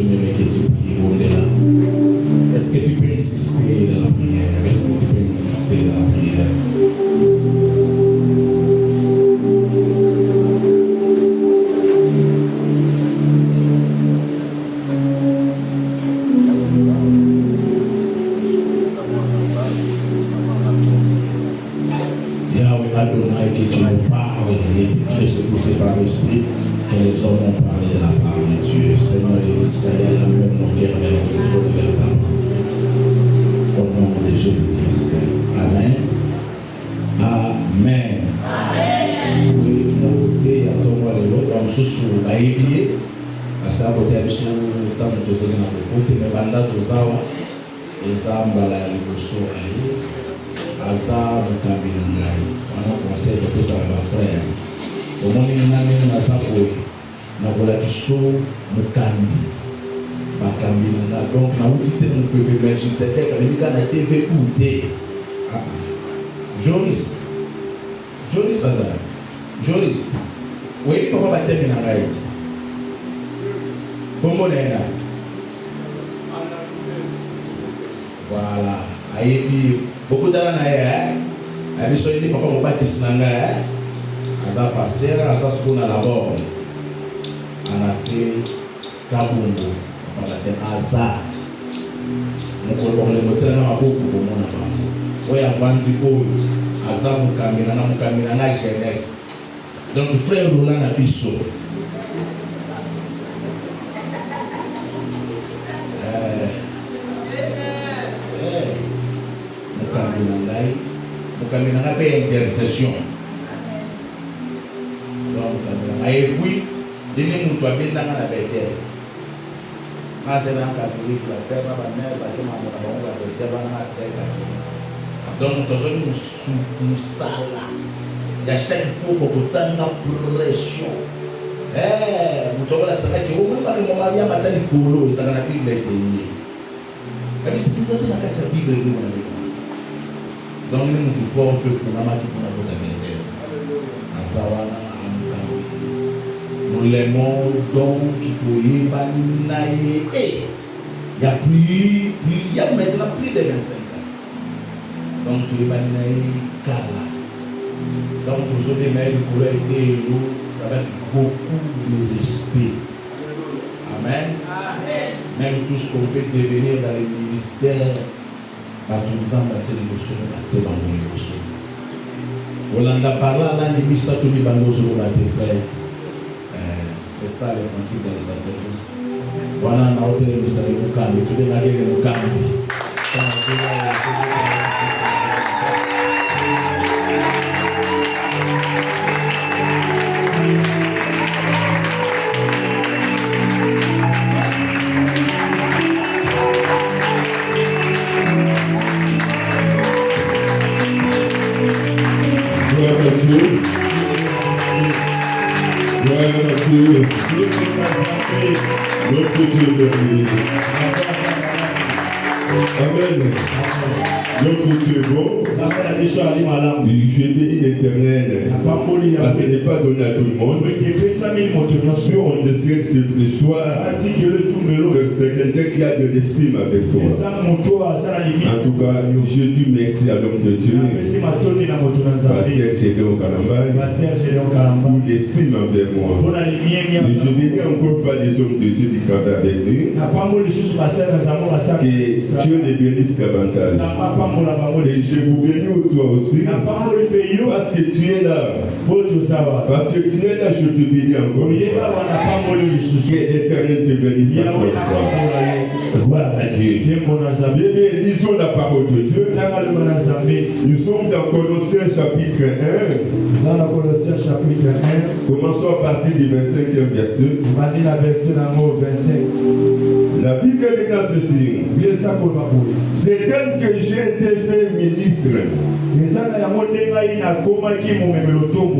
J'aimerais que tu pries au-delà. Est-ce que tu peux insister dans la prière? Est-ce que tu peux insister dans la prière? Yahweh Adonai, que tu nous parles et que c'est poussé par l'Esprit que les hommes ont parlé de la part de Dieu. Seigneur d'Israël, amène nos cœurs vers le trône de ta pensée. Au nom de Jésus-Christ. Amen. Amen. Amen. Oui, nous sommes à toi le nous sommes à Ébier. À ça, nous sommes à temps de nous côté mais banda tozawa ezamba la liboso ayi aza mukambina ngai wana conseil de ça va frère omoni nani na sapoe na kola kiso mukambi bakambina na donc na utite mon bébé mais je sais que quand na TV outé Joris Azar Joris oui papa batemina ngai kombo nena voilà ayebi beaucoup d'ana na ye abi so ni papa mo baptiste na nga aza pasteur aza sukuna la bord ana te kabungo papa te aza mokolo le motela na maboko bomona ba oya vandi ko aza mukamina na jeunesse donc frère Roland na biso mukamina na pe intercession donc mukamina et puis dini muntu abenda na bete ase na catholique la faire ba mère ba ke mama ba ngo ba bete ba na tseka donc tozoni musala ya chaque coup ko tsanga pression mutola sana ke wo ba ke mama ya batali kolo isaka na bible ete mais c'est ça na kati ya bible ni mona donc nous du corps Dieu fondamment qui pour notre vie asawana amkawi nous l'aimons donc qui pourrait baninaye il y a plus il y a maintenant plus de 25 ans donc tu es baninaye kala donc aujourd'hui mais pour aider nous ça va être beaucoup de respect amen même tout ce qu'on peut devenir dans le ministère batunzamba tele bosolo batse bango liboso olanda parla là ni misato ni bangozo ba te frère c'est ça le principe de la sacerdoce wana na hôtel misali mukambi to benga ngene mukambi Amen. Donc tu es bon. Je bénis l'Éternel. Parce que ce n'est pas donné à tout le monde. Si on décide ce soir, c'est quelqu'un qui a de l'estime avec toi. En tout cas, je dis merci à l'homme de Dieu. Pasteur Gédéon au Kalamba. Pour l'estime envers moi. Et je bénis encore fois les hommes de Dieu qui travaillent avec nous. Que Dieu les bénisse davantage. Et je vous bénis toi aussi. Parce que tu es là. Parce que tu es là, je te bénis encore. Que l'Éternel te bénisse encore une fois. Gloire à Dieu. Bébé, lisons la parole de Dieu. Nous sommes dans Colossiens chapitre 1. Dans la Colossiens chapitre 1. Commençons à partir du 25e verset. La Bible déclare ceci. C'est tel que j'ai été fait ministre.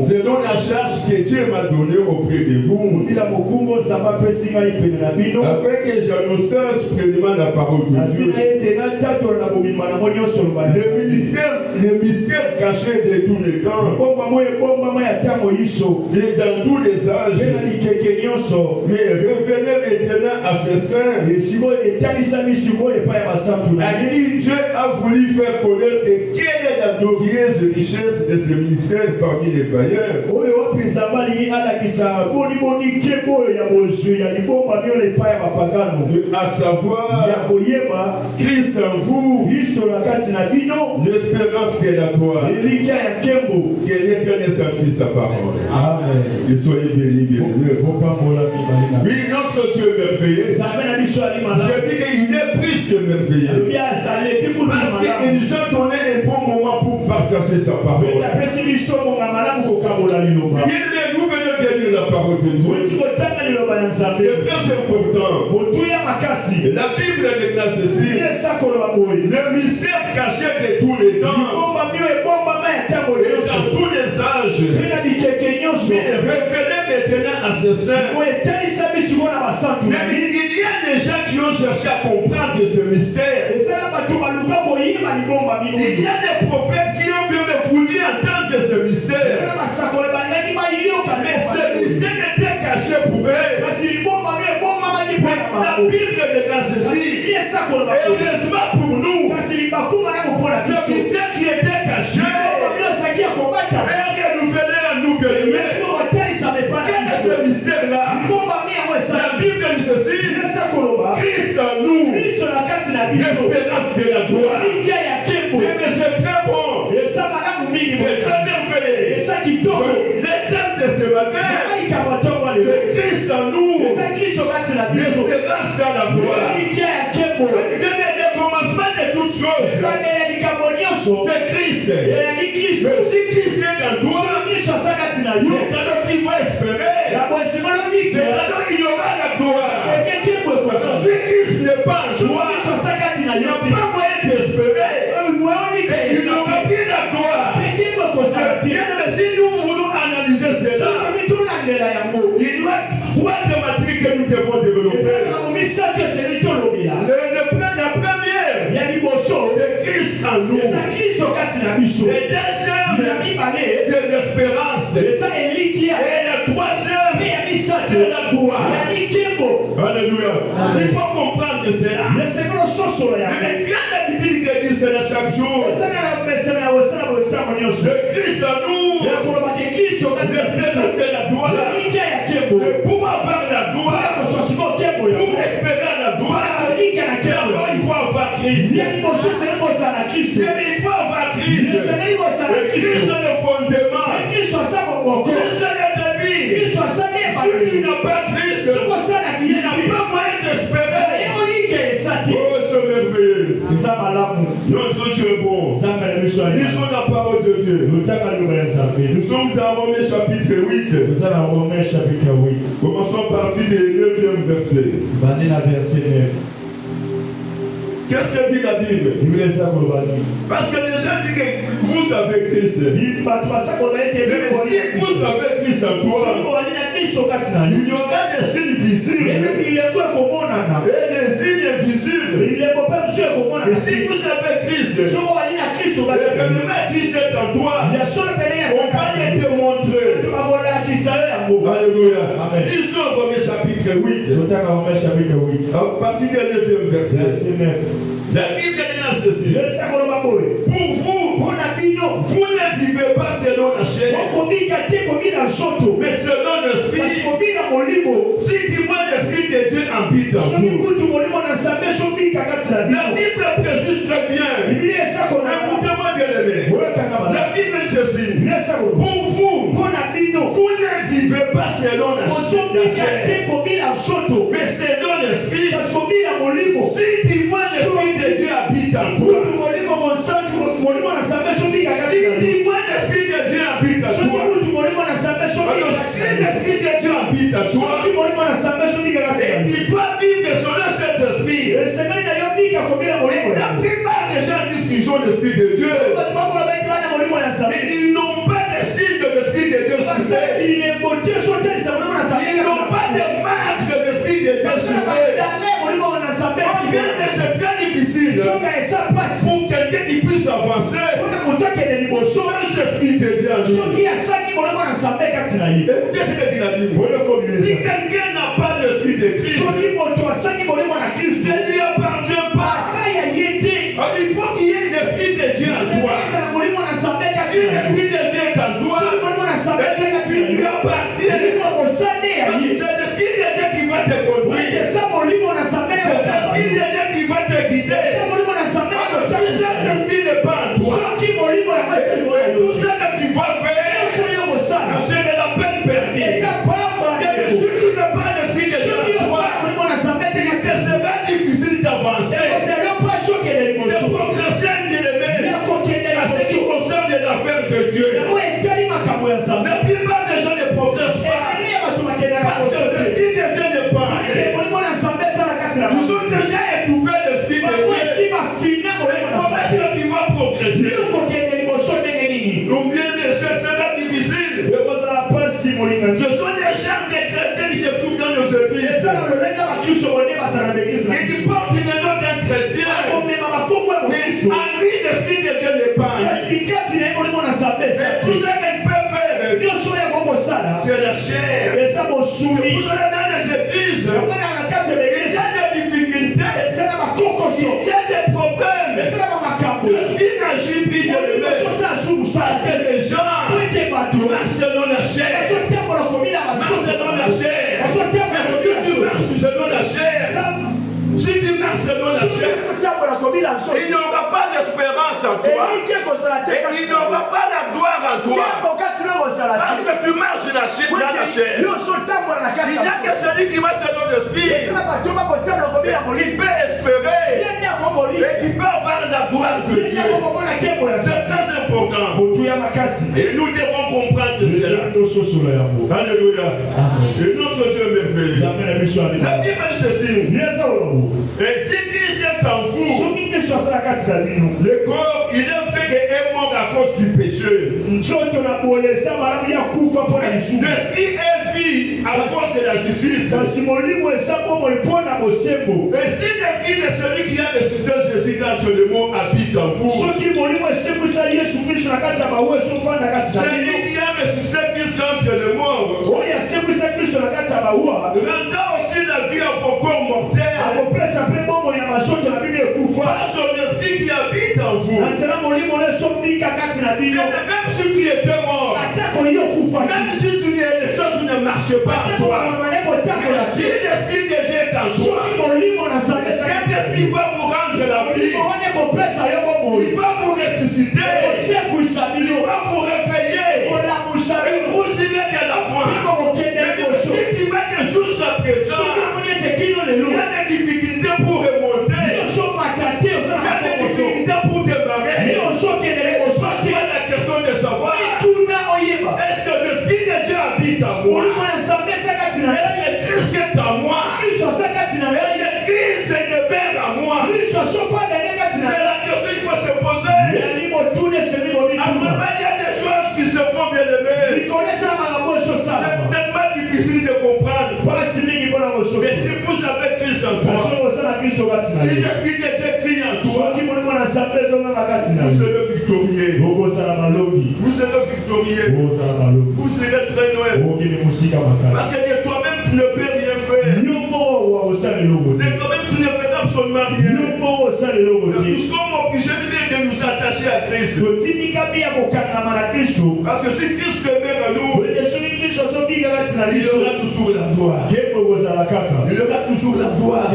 Selon la charge que Dieu m'a donnée auprès de vous, afin que j'annonce pleinement la parole de Dieu. Le mystère caché de tous les temps et dans tous les âges, mais révélé maintenant à ses saints, à qui Dieu a voulu faire connaître quelle est la glorieuse richesse de ce ministère parmi les païens. À savoir, Christ en vous, l'espérance de la gloire. Que l'Éternel sanctifie sa parole. Amen. Que soyez bénis, bien-aimés. Oui, notre Dieu est merveilleux. Je dis qu'il est plus que merveilleux. Parce qu'il nous a donné un bon moment pour partager sa parole. Il est nous venons de lire la parole de Dieu. Le plus important, la Bible déclare ceci. Le mystère caché de tous les temps et dans tous les âges, mais révélé maintenant à ses saints. Mais il y a des gens qui ont cherché à comprendre ce mystère. Il y a des prophètes qui ont bien voulu entendre ce mystère. Mais ce mystère était caché pour eux. La Bible déclare ceci. Heureusement pour nous, ce mystère qui était caché est renouvelé à nous, bien-aimés. Quel est ce mystère-là? La Bible dit ceci. Christ en nous, l'espérance de la gloire. Mais c'est très bon. C'est très merveilleux. Les thèmes de ce matin, c'est Christ en nous, l'espérance de la gloire. Le commencement de toutes choses, c'est Christ. Mais si Christ est en toi, c'est alors qu'il va espérer. C'est alors qu'il y aura la gloire. Si Christ n'est pas en toi, il n'y a pas moyen d'espérer. Il n'y aura plus la gloire. Bien, mais si nous voulons analyser cela, il y a trois thématiques que nous devons développer. La première, c'est Christ en nous. Le deuxième, c'est l'espérance. Et la troisième, c'est la gloire. Alléluia. Il faut comprendre cela. Mais bien la Bible dit cela chaque jour. Le Christ en nous, l'espérance de la gloire. Et pour avoir la gloire, pour espérer la gloire, d'abord il faut avoir Christ. Il faut avoir Christ. Et Christ est le fondement. Christ est le début. Si tu n'as pas Christ, il n'y a pas moyen d'espérer. Oh, c'est merveilleux. Notre Dieu est bon. Lisons la parole de Dieu. Nous sommes dans Romains chapitre 8. Commençons par le 9e verset. Qu'est-ce que dit la Bible? Parce que les gens disent que vous avez Christ. Mais si vous avez Christ en toi, il y aura des signes visibles et des signes invisibles. Et si vous avez Christ, et que le Christ est en toi, on va les démontrer. Alléluia. Lisons Romains chapitre 8. À partir du 9e verset. La Bible dit ceci. Pour vous, vous ne vivez pas selon la chair, mais selon l'esprit. Si dis-moi l'esprit de Dieu habite en vous. La Bible précise très bien. Écoutez-moi bien aimé. La Bible dit ceci. Pour vous, vous ne vivez pas selon la chair, mais selon l'esprit. Si dis-moi l'esprit de Dieu habite en toi. Dis-moi l'esprit de Dieu habite en toi. Alors si l'esprit de Dieu habite en toi, et tu dois vivre selon cet esprit. sont l'Esprit de Dieu. Mais ils n'ont pas de signe de l'Esprit de Dieu sur eux. Ils n'ont pas de marque de l'Esprit de Dieu sur eux. Combien de c'est très difficile pour quelqu'un qui puisse avancer sans l'Esprit de Dieu en lui. Écoutez ce que dit la Bible. Si quelqu'un n'a pas l'Esprit de Christ, ne lui appartient pas. Il faut qu'il y ait l'Esprit de Dieu en toi. Si l'Esprit de Dieu est en toi, tu lui appartiens. C'est l'Esprit de Dieu qui va te conduire. C'est l'Esprit de Dieu qui va te guider. Si cet esprit n'est pas en toi, tout ce que tu vas faire, c'est de la peine perdue. Et si tu n'as pas l'Esprit de Dieu en toi, c'est difficile d'avancer. De progresser, en ce qui concerne l'affaire de Dieu. La plupart des gens ne progressent pas. Parce que l'Esprit de Dieu n'est pas. Nous sommes déjà étouffés l'Esprit de Dieu. Comment est-ce que tu vas progresser? Combien de choses sera difficile? Ce sont des gens des chrétiens qui se trouvent dans nos églises. Et qui portent le nom d'un chrétien. Mais en lui, l'Esprit de Dieu n'est pas. Et tout ce qu'ils peuvent faire, c'est la chair. Vous allez dans les églises. Il y a des difficultés. Il y a des problèmes. Il n'agit plus de l'humain. Parce que les gens marchent selon la chair. Marchent selon la chair. Si tu marches selon la chair, si tu marches selon la chair, il n'y aura pas d'espérance en toi. Et il n'y aura pas la gloire en toi. Parce que tu marches dans la chair. Il n'y a que celui qui marche selon l'esprit qui peut espérer et qui peut avoir la gloire de Dieu. C'est très important. Et nous devons comprendre cela. Alléluia. Et notre Dieu merveilleux. La Bible dit ceci. Et si Christ est en vous, le corps, il est fait qu'un monde à cause du péché. L'esprit est vie à cause de la justice. Et si l'esprit de celui qui a ressuscité Jésus d'entre les morts habite en vous, celui qui a ressuscité Christ d'entre les morts rendant aussi la vie à vos corps mortels par son esprit qui habite en vous. Et même si tu étais mort, même si tu les choses ne marchaient pas en toi, si l'esprit de Dieu est en toi, cet esprit va vous rendre la vie. Il va vous ressusciter. Il va vous réveiller. Et vous irez de l'avant. Si tu vas que jusqu'à présent, il y a des difficultés pour remonter. Il y a des difficultés pour démarrer. C'est la question de savoir, est-ce que l'Esprit de Dieu habite en moi? Est-ce que Christ est en moi? Est-ce que Christ est le Père en moi? C'est la question qu'il faut se poser. Après, il y a des choses qui se font bien aimées. C'est tellement difficile de comprendre. Mais si vous avez Christ en toi, si l'Esprit de Dieu crie en toi, vous serez victorieux. Vous serez victorieux. Vous serez très loin. Parce que de toi-même, tu ne peux rien faire. De toi-même, tu ne fais absolument rien. Nous sommes obligés de nous attacher à Christ. Parce que si Christ demeure à nous, il aura toujours la gloire. Il aura toujours la gloire.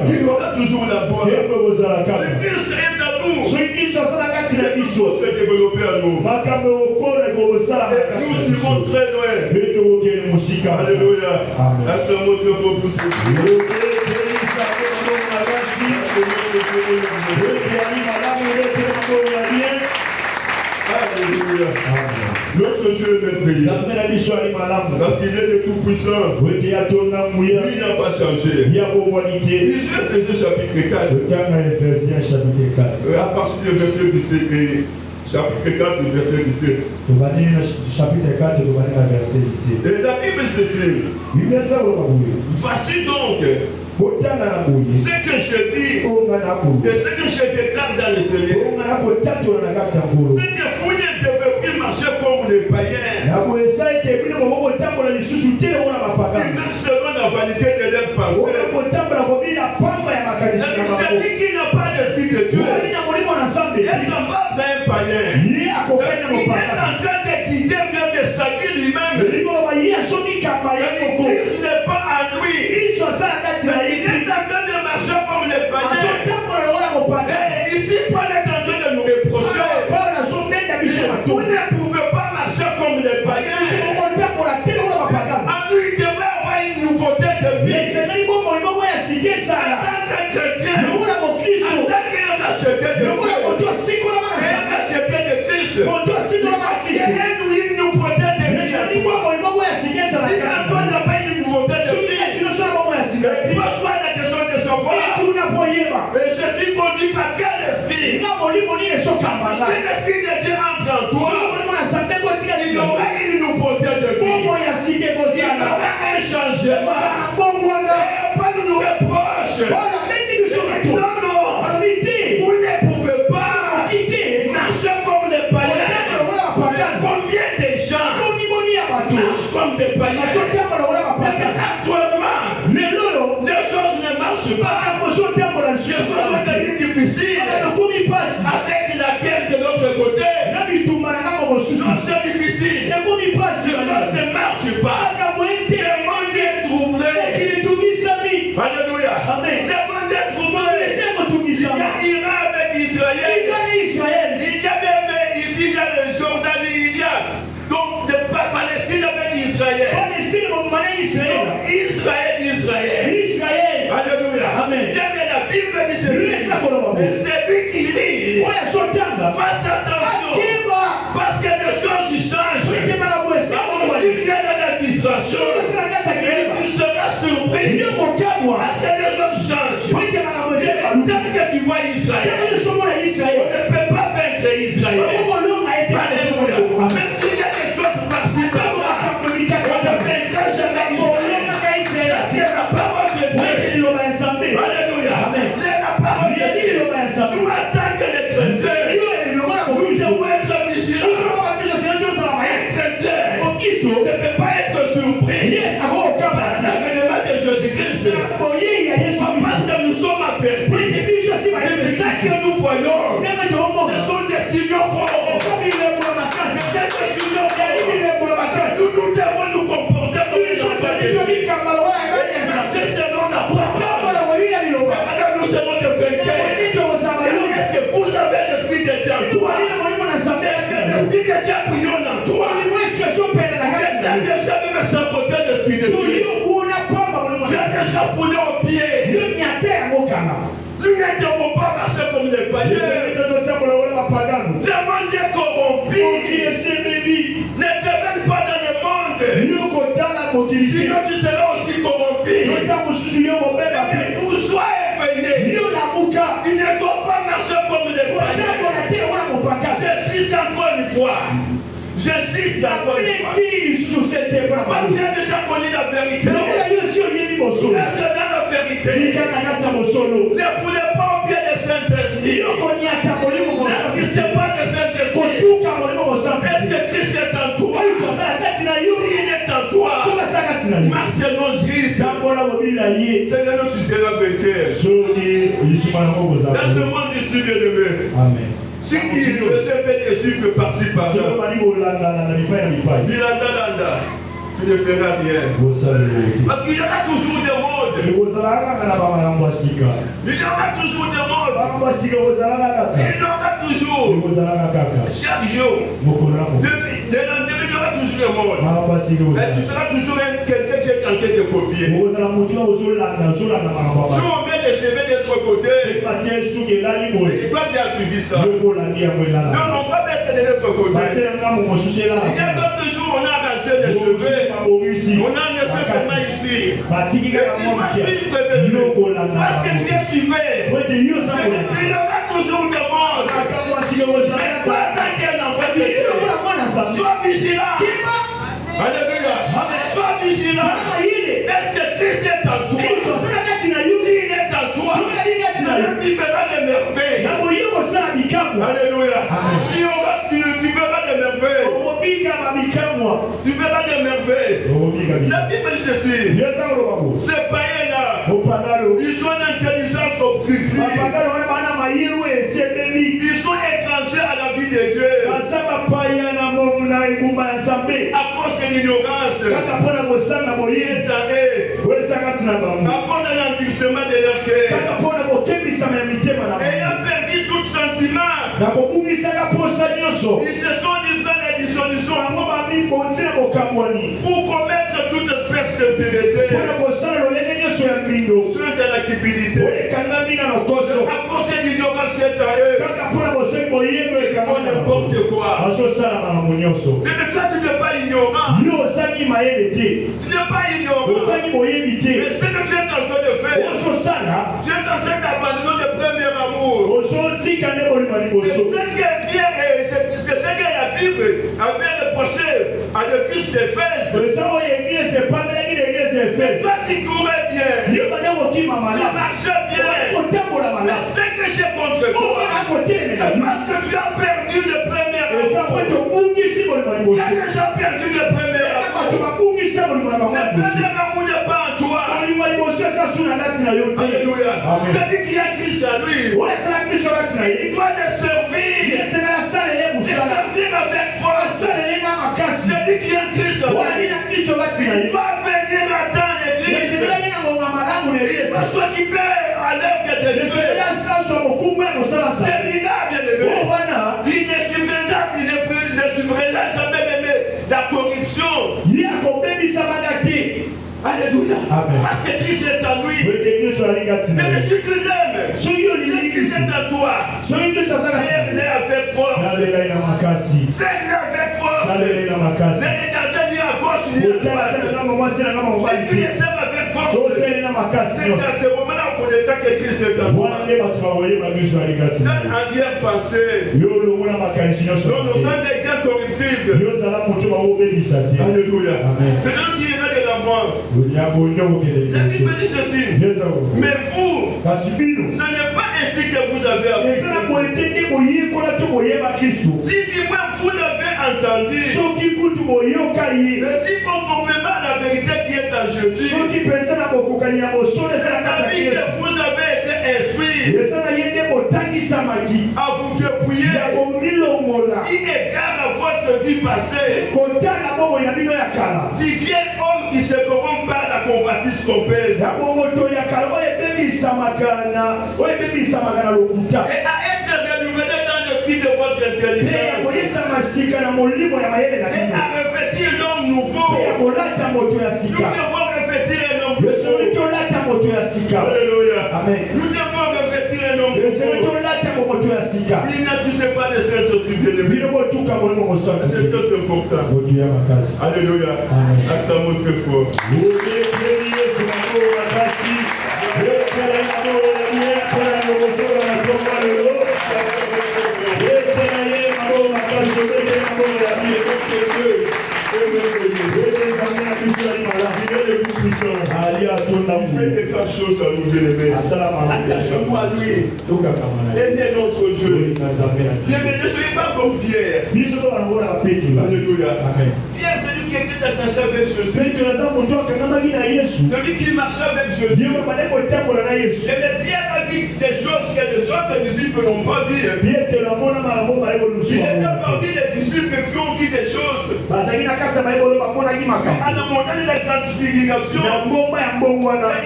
Il aura toujours la gloire. Si Christ est à nous, il faut se développer à nous. Nous irons très loin. Alléluia. Acclamons Dieu pour tous ceux qui Alléluia. Notre Dieu est merveilleux. Parce qu'il est le tout-puissant. Il n'a pas changé. Éphésiens chapitre 4. À partir du verset 17 et chapitre 4, verset 17. Chapitre 4, verset 17. Et la Bible ceci. Voici donc ce que je dis et ce que je déclare dans le Seigneur. C'est que vous ne devez plus marcher comme les païens. Ils marchent selon la vanité de leurs pensées. Celui qui n'a pas d'esprit de Dieu est semblable à un païen. Il est en train de quitter même de s'habiller lui-même. Christ n'est pas à lui. Il est en train de marcher comme les païens. Et ici, Paul est en train de nous reprocher. Vous ne pouvez pas marcher comme les païens. En lui, il devrait avoir une nouveauté de vie. En tant que chrétien, en tant que racheté de Dieu, il y a une nouveauté de vie. Si Antoine n'a pas une nouveauté de vie, il pose pas la question de savoir. Mais Jésus qu'on dit par quel esprit? Si l'esprit de Dieu entre en toi, il y aura une nouveauté de vie. Il y aura un changement. Et pas nous reproche. Non, non. Vous ne pouvez pas marcher comme les païens. Combien de gens marchent comme des païens? Actuellement, les choses ne marchent pas. Les choses sont devenues difficiles. Avec la guerre de l'autre côté, c'est difficile. Les choses ne marchent pas. Le monde est troublé. Alléluia. Le monde est troublé. Il y a Iran avec Israël. Il y a même ici, il y a le Jordan, il y a donc de Palestine avec Israël. Israël. Alléluia. Amen. Bien, la Bible dit ceci. C'est lui qui lit. Fasse attention. Parce que les choses changent. Si il y a de la distraction, tu seras surpris. Parce que les choses changent. Tant que tu vois Israël, on ne peut pas vaincre Israël. Alléluia. Même s'il y a des choses par-ci, par-là, on ne vaincra jamais Israël. C'est la parole de Dieu. Alléluia. C'est la parole de Dieu. Nous, en tant que les chrétiens, nous devons être vigilants. Un chrétien ne peut pas être surpris par l'avènement de Jésus-Christ. Parce que nous sommes avertis. C'est ça que nous voyons. Ce sont des signaux forts. C'est des signaux forts. Nous devons nous comporter comme des enfants de Dieu. Marcher selon la parole. Nous serons des vainqueurs. Est-ce que vous avez l'esprit de Dieu en toi? Est-ce que l'esprit de Dieu bouillonne en toi? Est-ce que tu as déjà même saboté l'esprit de Dieu? Tu as déjà foulé au pied. Nous ne devons pas marcher comme les païens. Le monde est corrompu. Ne te mène pas dans le monde. Sinon tu seras aussi corrompu. Mais pour soi éveillé. Il ne doit pas marcher comme les païens. J'insiste encore une fois. J'insiste encore une fois. Parce qu'il a déjà connu la vérité. Reste dans la vérité. Ne voulez pas au pied de Saint-Esprit. N'assistez pas de Saint-Esprit. Est-ce que Christ est en toi? Il est en toi. Marche selon Christ. Seigneur, tu seras vainqueur. Dans ce monde ici, bien-aimé. Amen. Si il faisait des yeux que par-ci par-là, tu ne feras rien. Parce qu'il y aura toujours des modes. Il y aura toujours des modes. Il y aura toujours. Chaque jour. Il y aura toujours des modes. Et tu seras toujours quelqu'un qui est tenté de copier. Si on met les cheveux de l'autre côté, et toi tu as suivi ça. Non, on va mettre de l'autre côté. Il y a d'autres jours, on a rassé les cheveux. On a laissé seulement ici. Et tu vas suivre, parce que tu es suivi. Il y aura toujours des morts. Sois attaqué dans votre vie. Sois vigilant. Alléluia. Sois vigilant. Est-ce que Christ est en toi? S'il est en toi, tu verras des merveilles. Alléluia. Tu verras des merveilles. Tu verras des merveilles. La Bible dit ceci. Ces païens-là, ils ont une intelligence obsessive. Ils sont étrangers à la vie de Dieu. À cause de l'ignorance, il est allé. À cause de l'endurcissement de leur cœur. Ayant perdu tout sentiment, ils se sont livrés à la dissolution pour commettre toute espèce d'impureté. Ceux de la cupidité. À cause de l'ignorance qui est à eux, ils font n'importe quoi. Mais toi, tu n'es pas ignorant. Tu n'es pas ignorant. Mais ce que tu es en train de faire, tu es en train d'abandonner le premier amour. C'est ce que la Bible avait reproché à l'église d'Éphèse. Mais toi, tu courais bien. Tu marchais bien. Mais ce que j'ai contre toi, c'est parce que tu as perdu le premier amour. Quand tu as perdu le premier amour, le premier amour n'est pas en toi. Alléluia. C'est-à-dire qu'il y a Christ à lui. Il doit te servir. Et servir avec force. C'est-à-dire qu'il y a Christ à lui. Il va venir dans l'église. Il va s'occuper à l'œuvre de Dieu. Celui-là, bien-aimé, il ne suivra jamais même la corruption. Alléluia. Parce que Christ est en lui. Mais si tu l'aimes, si Christ est en toi, serre-le avec force. Serre-le avec force. Ne regardez ni à gauche ni à droite. Si tu les aimes avec force, c'est à ce moment-là qu'on est que Christ est en toi. Cette arrière passée, nous sommes des gars corruptibles. Alléluia. C'est nous qui ira de l'avant. La Bible dit ceci. Mais vous, ce n'est pas ainsi que vous avez appris. Si vous l'avez entendu, mais si conformément à la vérité qui est en Jésus, c'est-à-dire que vous avez été instruits à vous dépouiller, il égare à votre vie passée, du vieil homme qui se corrompt par la convoitise trompeuse, et à être renouvelé dans l'esprit de votre intelligence, et à revêtir l'homme nouveau. Nous devons revêtir un homme nouveau. Alléluia. Nous devons revêtir un homme nouveau. Il n'accuse pas les Saint-Esprit bien-aimés. C'est très important. Alléluia. Acclamons très fort. Il fait des grandes choses à nous bien-aimés. Attachez-vous à lui. Aimez notre Dieu. Bien-aimés, ne soyez pas comme Pierre. Alléluia. Pierre, c'est lui qui était attaché avec Jésus. Celui qui marchait avec Jésus. Et Pierre a dit des choses que les autres disciples n'ont pas dit. Il était parmi les disciples qui ont dit des choses. À la montagne de la transfiguration,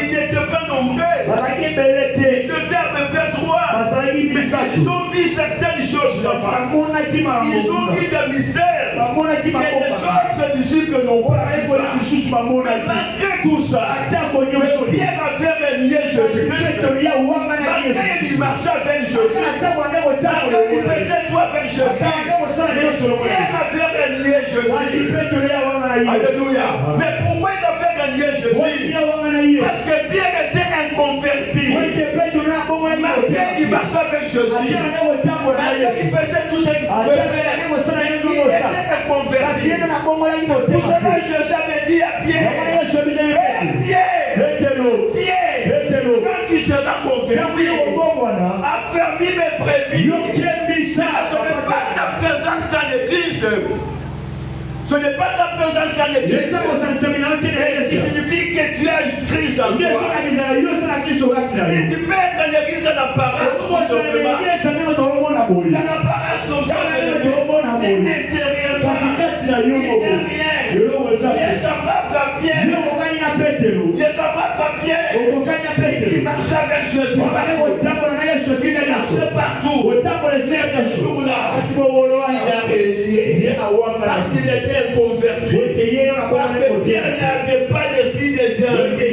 ils n'étaient pas nombreux. Ils étaient à peu près 3. Mais ils ont dit certaines choses là-bas. Ils ont dit des mystères. Et les autres d'autres disciples n'ont pas fait ça. Malgré tout ça, Pierre avait renié Jésus-Christ. Malgré il marchait avec Jésus. Malgré il faisait tout avec Jésus. Pierre avait renié Jésus. Alléluia. Mais pourquoi il avait renié Jésus? Parce que Pierre était inconverti. Malgré il marchait avec Jésus. Malgré il faisait tout ce qu'il pouvait faire. Il était inconverti. Pour cela, Jésus avait dit à Pierre, Pierre, quand tu seras converti, affermis mes brebis. Ça, ce n'est pas ta présence dans l'église. Ce n'est pas ta présence dans l'église qui signifie que tu as Christ en toi. Mais tu peux être dans l'église dans l'apparence comme simplement. Dans l'apparence comme ça, mais intérieurement, il n'y a rien. Les semblables bien. Les semblables bien. Il marchait avec Jésus. Il marchait partout. Ce jour-là, il a régné. Parce qu'il était converti. Parce que Pierre n'avait pas l'esprit des gens. Et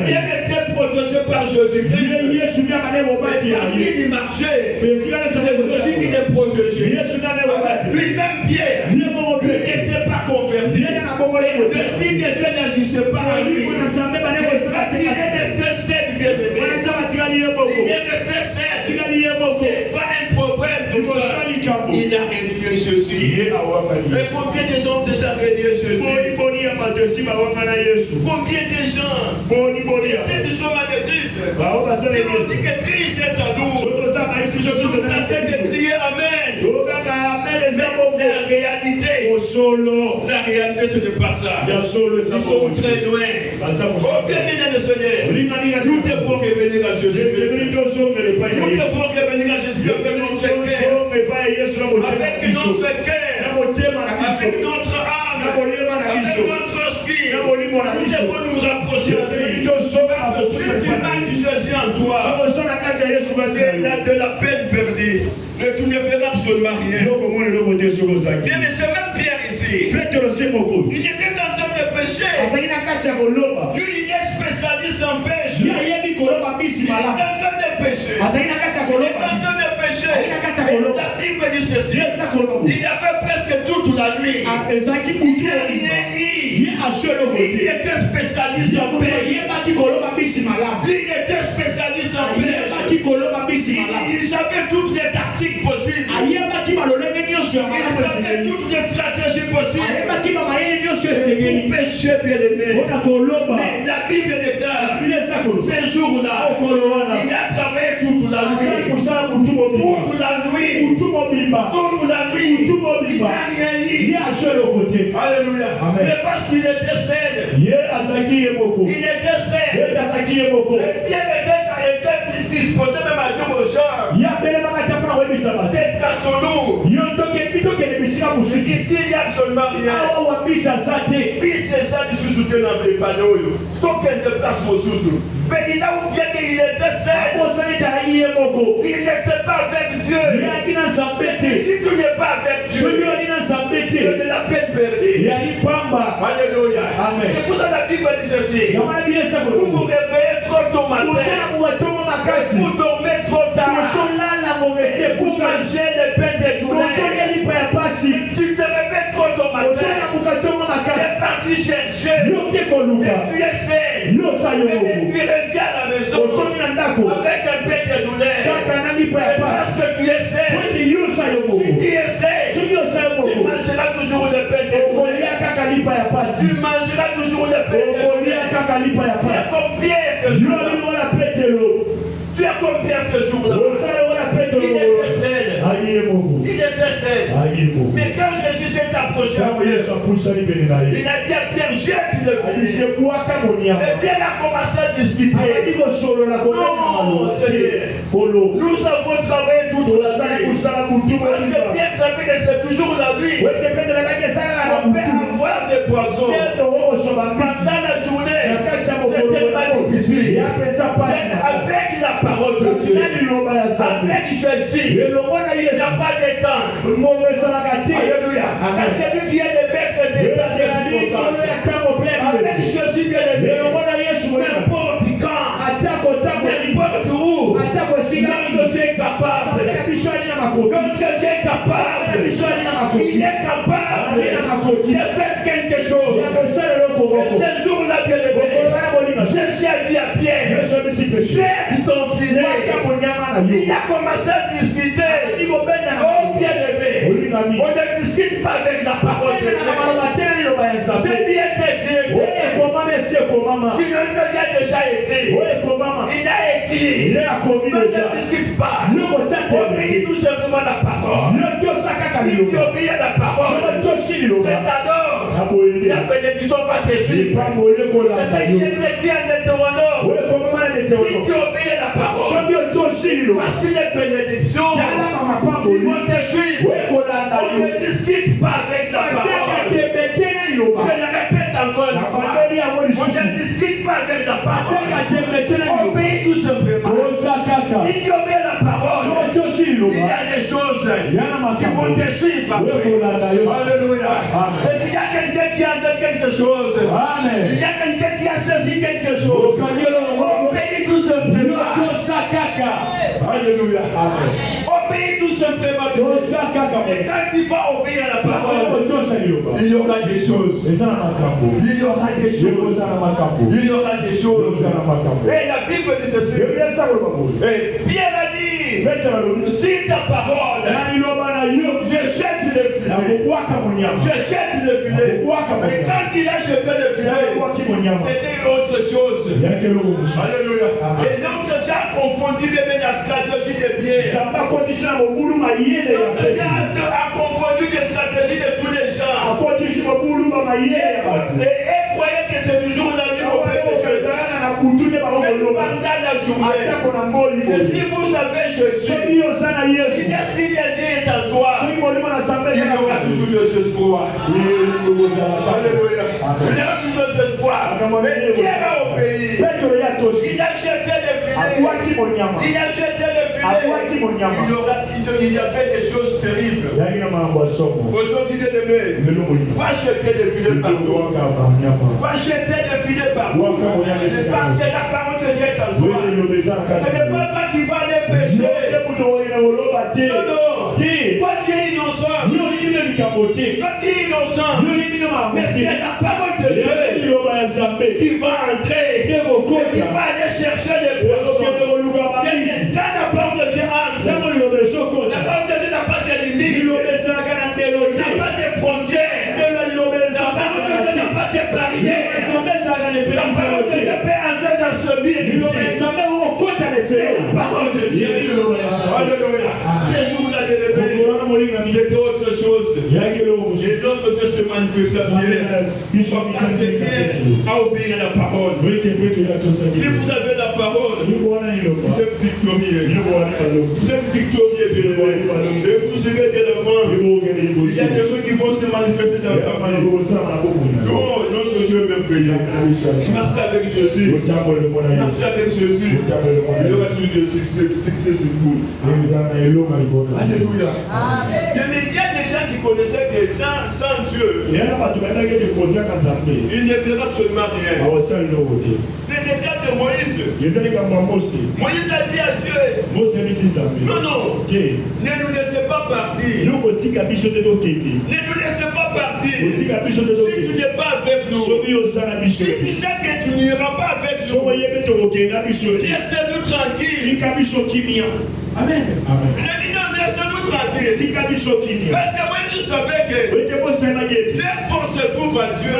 Pierre était protégé par Jésus-Christ. Il marchait. C'est Jésus qui l'est protégé. Lui-même Pierre, il n'était pas converti. L'esprit de Dieu n'agissait pas en lui. Il est resté seul, bien-aimé. Il est resté seul. Pas un problème comme ça. Il a renié Jésus. Et combien de gens ont déjà renié Jésus? Combien de gens? Si nous sommes à l'église, c'est aussi que Christ est à nous. Nous sommes en train de crier Amen. Mais la réalité, ce n'est pas ça. Nous sommes très loin. Oh bien, bien le Seigneur, nous devons revenir à Jésus. Nous devons revenir à Jésus avec notre cœur. Avec notre cœur. Avec notre âme. Avec notre esprit. Nous devons nous rapprocher de lui. Parce que si tu manques Jésus en toi, il a de la peine perdue. Mais tu ne feras absolument rien. Bien, mais c'est même Pierre ici. Il était en train de pécher. Lui, il est spécialiste en pêche. Il est en train de pécher. Il est en train de pécher. Et la Bible dit ceci. Il avait presque toute la nuit. Il était spécialiste en pêche. Il était spécialiste en pêche. Il savait toutes les tactiques possibles. Il savait toutes les stratégies possibles. Pour pécher, bien aimé. Mais la Bible déclare, ces jours-là, il a travaillé toute la nuit. Toute la nuit. Toute la nuit. Il n'a rien dit. Alléluia. Mais parce qu'il était seul. Il était seul. Et Pierre était disposé même à dire aux gens d'être à son lourd. Ici, il n'y a absolument rien. Puis c'est ça du sous-soutien dans les panneaux. Donc, elle déplace mon sous-soutien. Mais il a oublié qu'il était seul. Il n'était pas avec Dieu. Si tu n'es pas avec Dieu, tu es de la peine perdue. Alléluia. C'est pour ça que la Bible dit ceci. Vous vous réveillez trop tôt matin. Vous dormez trop tard. Vous mangez les peines des douleurs. Tu te réveilles trop tôt matin. Tu es parti chercher. Et tu es seul. Et tu reviens à la maison avec un peine de douleur. Parce que tu es seul. Si tu es seul, tu mangeras toujours les peines de douleur. Tu mangeras toujours les peines de douleur. Tu es comme Pierre ce jour-là. Tu es comme Pierre ce jour-là. Il était seul. Il était seul. Mais quand Jésus s'est approché à Pierre, il a dit à Pierre, jette le pied. Et Pierre a commencé à discuter. Non, Seigneur, nous avons travaillé toute la nuit. Parce que Pierre savait que c'est toujours la nuit. On peut avoir des poissons. Pendant la journée, c'était pas difficile. Mais avec avec la parole de Dieu, avec Jésus, il n'y a pas de temps. Alléluia. C'est lui qui est le maître des temps. Avec Jésus, bien aimé, n'importe quand, n'importe où, notre Dieu est capable. Notre Dieu est capable. Il est capable de faire quelque chose. Et ce jour-là, bien aimé, Jésus a dit à Pierre, j'ai confiné. Il a commencé à discuter. Oh bien aimé, on ne discute pas avec la parole de Dieu. C'est bien écrit. Tu ne l'as déjà écrit. Il a écrit. Ne discute pas. Obéis tout simplement la parole. Si tu obéis à la parole, c'est alors la bénédiction va te suivre. C'est ce qui est écrit en Deutéronome. Si tu obéis à la parole, voici les bénédictions qui vont te suivre. On ne discute pas avec la parole. Je le répète encore une fois. On ne discute pas avec la parole. Obéis tout simplement. Si tu obéis à la parole, il y a des choses qui vont te suivre. Alléluia. Est-ce qu'il y a quelqu'un qui a fait quelque chose? Il y a quelqu'un qui a saisi quelque chose. Obéis tout simplement. Alléluia. Obéis tout simplement. Et quand tu vas obéir à la parole, il y aura des choses. Il y aura des choses. Il y aura des choses. Et la Bible dit ceci. Et Pierre a dit, si ta parole, je jette le filet. Je jette le filet. Mais quand il a jeté le filet, c'était autre chose. Alléluia. Et notre Dieu a confondu même la stratégie de Pierre. Notre Dieu a confondu les stratégies de tous les gens. Et croyez que c'est toujours la nuit au Père de Jésus. Pendant la journée. Et si vous avez Jésus, si l'Esprit est en toi, il y aura toujours des espoirs. Alléluia. Il y aura toujours des espoirs. Mais Pierre a obéi. Il a jeté le filet. Il a jeté le filet. Il y avait des choses terribles. Aujourd'hui, bien-aimé, va jeter le filet partout. Va jeter le filet partout. Parce que la parole de Dieu est en toi. Ce n'est pas toi qui vas les pécher. Non, non. Toi tu es innocent. Toi tu es innocent. Mais c'est la parole de Dieu qui va entrer. Et qui va aller chercher les personnes. Quand la parole de Dieu entre, la parole de Dieu n'a pas de limite. N'a pas de frontières. La parole de Dieu n'a pas de barrières. La parole de Dieu peut entrer dans ce milieu. C'est la parole de Dieu. Alléluia. Ces jours-là de l'éveil, c'est autre chose. Les autres de se manifester parce que Pierre a obéi à la parole. Si vous avez la parole, vous êtes victorieux. Vous êtes victorieux, bien aimé. Et vous serez de l'avant. Il y a des choses qui vont se manifester dans ta vie. Non, notre Dieu est merveilleux. Marche avec Jésus. Marche avec Jésus. Il y aura toujours des succès sur vous. Alléluia. Il y a des gens qui connaissaient que sans Dieu, il ne fera absolument rien. C'est le cas de Moïse. Moïse a dit à Dieu, non, non, ne nous laissez pas partir. Ne nous laissez pas partir. Si tu n'es pas avec nous, si tu sais que tu n'iras pas avec nous, laissez-nous tranquilles. Amen. Il a dit non, laissez-nous tranquilles. Parce que moi je savais que leur force se trouve à Dieu.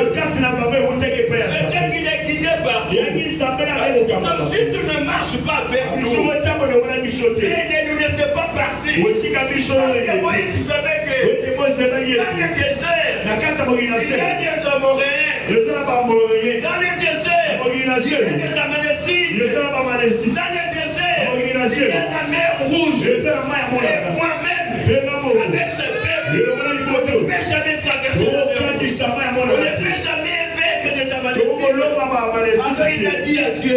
C'est qu'il est guidé par Dieu. Donc si tu ne marches pas avec nous, et ne nous laissez pas partir. Parce que Moïse savait que dans le désert, il y a des Amoréens. Dans le désert, il y a des Amalécites. Dans le désert, il y a la mer rouge. Et moi-même, avec ce peuple, on ne peut jamais traverser le mer. On ne peut jamais vaincre des Amalécites. Alors il a dit à Dieu,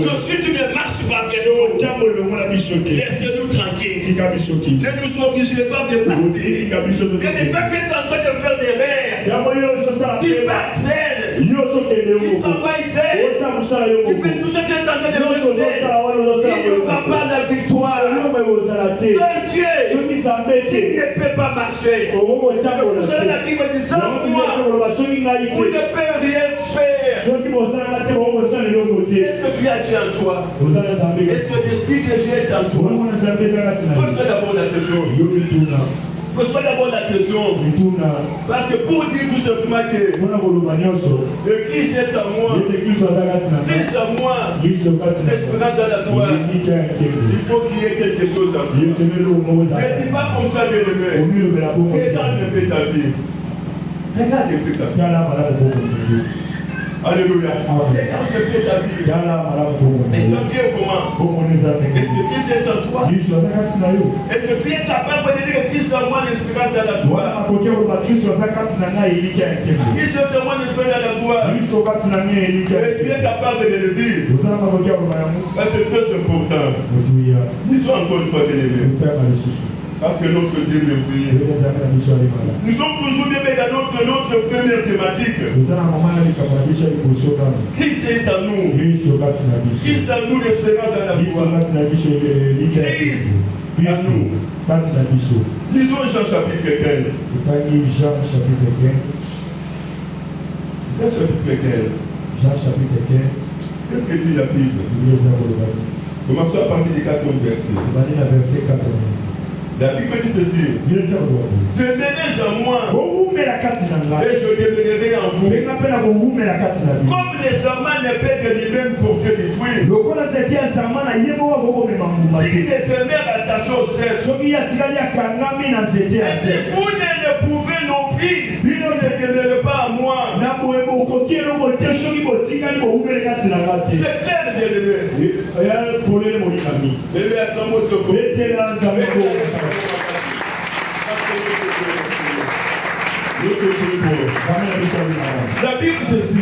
donc si tu ne marches pas avec C'est au nous. temple de mon ami sauté. Laissez-nous tranquilles. Tika bisoki. Ne nous obligez pas de partir. Tika bisoki. Mais toi qui es en train de faire des rêves, Yamo yo sosala qui peba. partent seul, Yo sokende qui yo. travaillent seul, Osa musala yo. qui fait tout ce qui est en train de Yo faire sosala seul, wana sosala. il n'aura pas la victoire. Yo me ozala te. Seul Dieu, Soki il sambete. ne peut pas marcher. Omo Vous tambola. allez la Bible dit ça, moi, Soki ngai vous ne te. pouvez rien faire. Soki bosala te omo sala yo kote. Est-ce que tu as Dieu en toi? Ozala zambe. Est-ce que l'esprit de Dieu est en toi? Wana zambe zala tina. Pose-toi d'abord la question. Yo bituna. Pose-toi d'abord la question. Bituna. Parce que pour dire tout simplement que Mwana koloba nyonso. le Christ est en moi, Yete Kristo azala tina. Christ en moi, Kristo katina. l'espérance dans la gloire, Nika kende. il faut qu'il y ait quelque chose en toi. Yesu melo moza. Ne dis pas comme ça, bien-aimé. Omilo bela boko. Regarde un peu ta vie. Regarde un peu ta vie. Yala mala boko. Alléluia. Regarde un peu ta vie. Yala mala boko. Et ton Dieu comment? Boko neza Est-ce peke. que Christ est en toi? Kristo azala tina yo. Est-ce que tu es capable de dire que Christ en moi, l'espérance dans la Wana gloire? makoki oloba Kristo azala tina ngai elika ya kende. Christ est en moi, l'espérance dans la gloire. Kristo katina ngai elika ya Et tu es kende. capable de le dire. Ozala makoki oloba yango. Parce que c'est très important. Motuya. Disons encore une fois, bien-aimé. Mopema lisusu. Parce que notre Dieu le prie. Oyeba ezalaka na biso alimala. Nous sommes toujours bien dans notre première thématique. Oza na mama na likambo na biso ya liboso kaka. Christ est en nous. Kristo kati na biso. Christ en nous, l'espérance dans la Kristo gloire. kati na biso elika ya Christ kende. en nous. Kati na biso. Lisons Jean chapitre 15. Totangi Jean chapitre 15. Jean chapitre 15. Jean chapitre 15. Qu'est-ce que dit la Bible? Biblia eza koloba. Commençons à partir du 14 verset. Tobandi na verset 80. La Bible dit ceci. Biblia eza koloba. Demeurez en moi Bowumela kati na ngai. et je demeurerai en vous. Mpenga mpe na kowumela kati na bino. Comme les amants ne peuvent que lui-même porter du fruit. Lokola nzete ya sama na ye moko akokomema mbuma S'il te. demeure attaché au cerf, Soki atikali akangami na nzete ya et si se. vous ne le pouvez non plus, si vous ne demeurez pas en moi, Na boye bokoki eloko te soki botikali bowumele kati na nga te. c'est clair, bien-aimé. Eya polele molikami. Et là, dans votre côté. Betela nzambe ko. Kami na biso alimala. La Bible ceci.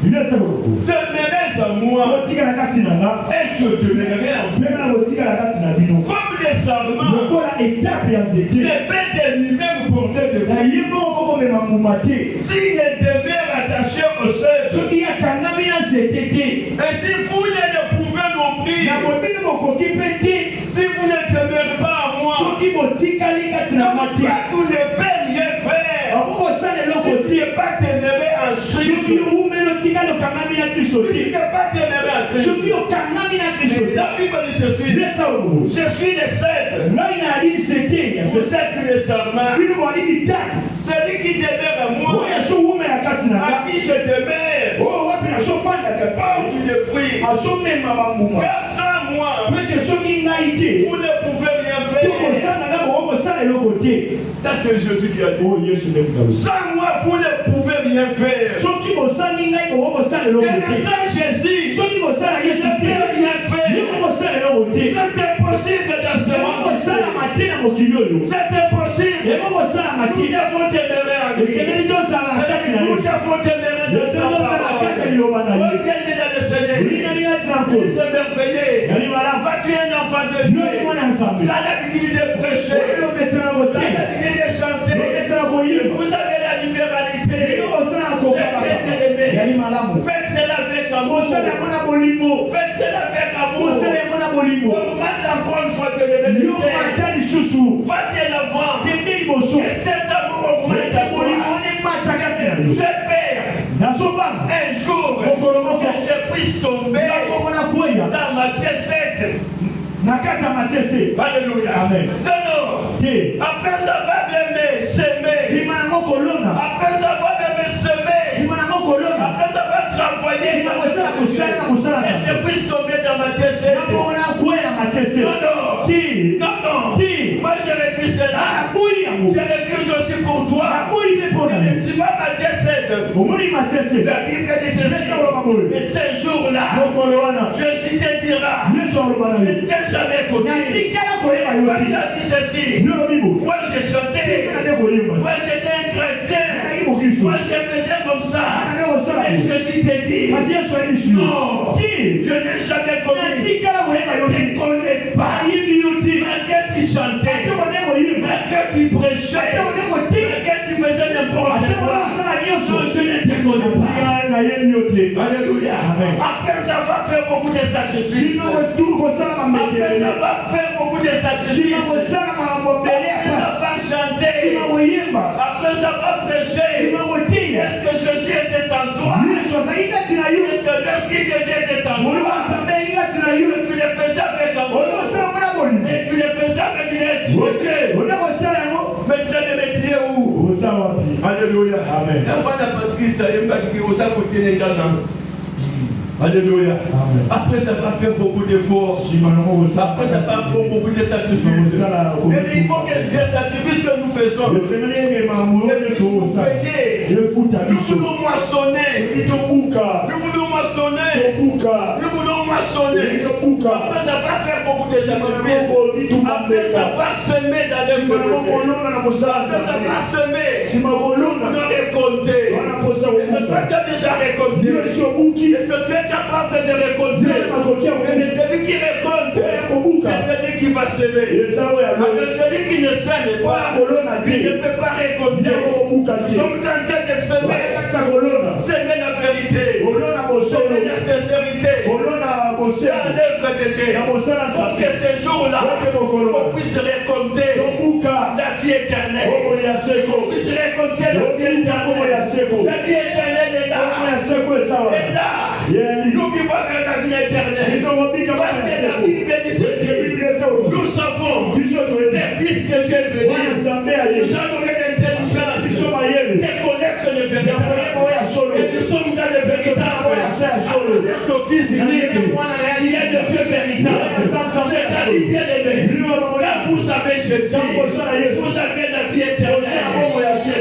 Biblia eza koloba. Demeurez en moi Botikala kati na nga. et je demeurerai en vous. Mpenga na botikala kati na bino. Comme les sarments Lokola etape ya nzete. ne peuvent que lui-même porter de Na fruit. ye moko akokomema mbuma te. S'il demeure attaché au cerf, Soki akangami na nzete te. et si vous ne le pouvez non plus, Na bobino bokoki mpe te. si vous ne demeurez pas en moi, Soki botikali kati na nga te. vous ne pouvez rien faire. Akokosala eloko Tu te. ne pas demeurer en Soki Christ. owumeli otikali okangami na Kristo Tu te. ne pas demeurer en Christ. Soki okangami na Kristo te. La Bible dit ceci. Lesa olobo. Je suis le cèdre. Ngai nali nzete ya Vous nzete. êtes les sarments. Bino bwali bitatu. Celui qui demeure en moi, Oyo asowumela kati na à nga. qui je demeure, Oyo wapi nasofanda kati. porte du fruit. Asomema bambuma. Car sans moi, Pete soki ngai te. vous ne pouvez rien faire. Tokosala nga bokokosala eloko te. Ça, c'est Jésus qui a dit. Oyo Yesu nde mokalo. Sans moi, vous ne pouvez rien faire. Soki bosangi ngai bokokosala eloko Et te. sans Jésus, Soki bosala je Yesu ne te. peux rien faire. Bokokosala eloko te. C'est impossible dans ce Bokokosala monde. mate na mokili oyo. C'est impossible. Bokokosala Nous mate. devons demeurer en lui. Esengeli tosala na kati na Nous Yesu. devons demeurer dans Esengeli sa tosala na kati ya parole. liloba na ye. Reviens dans le Seigneur. Olinga ninga tina Il nkolo. s'est merveillé. Yali malamu. Va, tu es un enfant de Yo Dieu. ni mwana nzambe. Tu as l'habitude de prêcher. Oyo opesana Tu as kote. l'habitude de chanter. Opesana koyimba. Vous avez la libéralité. Bino bosala na kokaba. Yali malamu. Faites cela avec amour. Bosala yango na bolingo. Faites cela avec amour. Bosala yango na bolingo. Augmente encore une fois de lever Yo mata lisusu. Va de l'avant. Kende liboso. Et cet amour augmente à Bolingo toi. wana emata kati na yo. J'espère Nazobanga. un jour Mokolo moko. que je puisse tomber Nakoko na kwenya. dans Matthieu 7. Na kati ya Matthieu 7. Alléluia. Amen. Non, Te. après avoir aimé, s'aimer. Sima nango kolona. Après avoir aimé, s'aimer. Sima nango kolona. Après avoir travaillé, Sima kosala kosala na kosala et je na. puisse tomber dans Matthieu 7. Nakoko na kwenya Matthieu 7. Non, non. Ti. Non, non. Ti. Moi, je récris cela. Akuyi yango. Je récris aussi pour toi. Akuyi mpe mpo na yo. Tu vas Matthieu 7. Omoni Matthieu 7. La Bible dit ceci. Lesa oloba boye. Et ce jour-là, Mokolo wana. Jésus te dira, Yesu aloba na je yo. ne t'ai jamais connu. Natikala koyeba yo Il te. a dit ceci. Yo lobi bo. Moi, je chantais. Tikala nde koyeba. Moi, j'étais un chrétien. Nayi mokristo. Moi, je faisais comme ça. Ana nde kosala Et bo. Jésus te dit, Kasi Yesu ayebi su yo. non, Ti. je n'ai jamais connu. Natikala Alléluia. Après avoir fait beaucoup de sacrifices, après avoir fait beaucoup de sacrifices, après avoir chanté, après avoir prêché, est-ce que Jésus était en toi? Est-ce que l'Esprit de Dieu était en toi? Tu le faisais avec amour et tu le faisais avec une intimité. Maintenant, le métier où? Alléluia. Amen. Alléluia. Après avoir fait beaucoup d'efforts, après avoir fait beaucoup de sacrifices, mais il faut que les sacrifices que nous faisons, nous voulons moissonner. Nous voulons moissonner. Nous voulons moissonner. Après avoir fait beaucoup de sacrifices, après avoir semé dans les feux, après avoir semé, nous voulons récolter. Est-ce que tu as déjà récolté? Est-ce que tu es capable de récolter? Mais celui qui récolte, c'est celui qui va semer. Mais celui qui ne sème pas, il ne peut pas récolter. Nous sommes en train de semer. Semer la vérité. Semer la sincérité. Dans l'œuvre de Dieu. Pour que ces jours-là, on puisse récolter la vie éternelle. On puisse récolter la vie éternelle. La vie éternelle est là. Nous qui voyons la vie éternelle. Parce que la Bible dit ceci. Nous savons des fils que Dieu veut dire. Nous avons l'intelligence de connaître le véritable. Et nous sommes dans le véritable. Il y a le Dieu véritable. C'est-à-dire, bien aimé, là vous avez Jésus, vous avez la vie éternelle.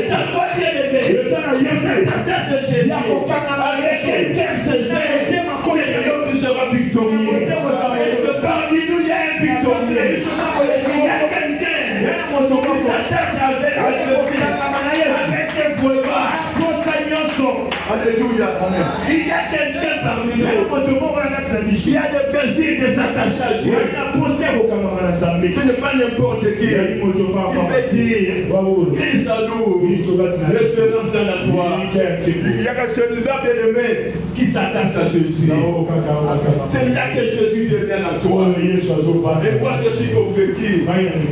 Dans toi, bien aimé, c'est la grâce de Jésus. Avec un cœur sincère, Seigneur, tu seras victorieux. Est-ce que parmi nous, il y a un victorieux? Il y a quelqu'un qui s'attache avec Jésus, avec un fouet. Alléluia. Il y a quelqu'un parmi nous. Il y a le plaisir de s'attacher à Dieu. Ce n'est pas n'importe qui. Il peut dire Christ à nous, l'espérance à la toi. Il y a celui-là bien aimé qui s'attache à Jésus. C'est là que Jésus devient à toi. Et moi je suis convaincu,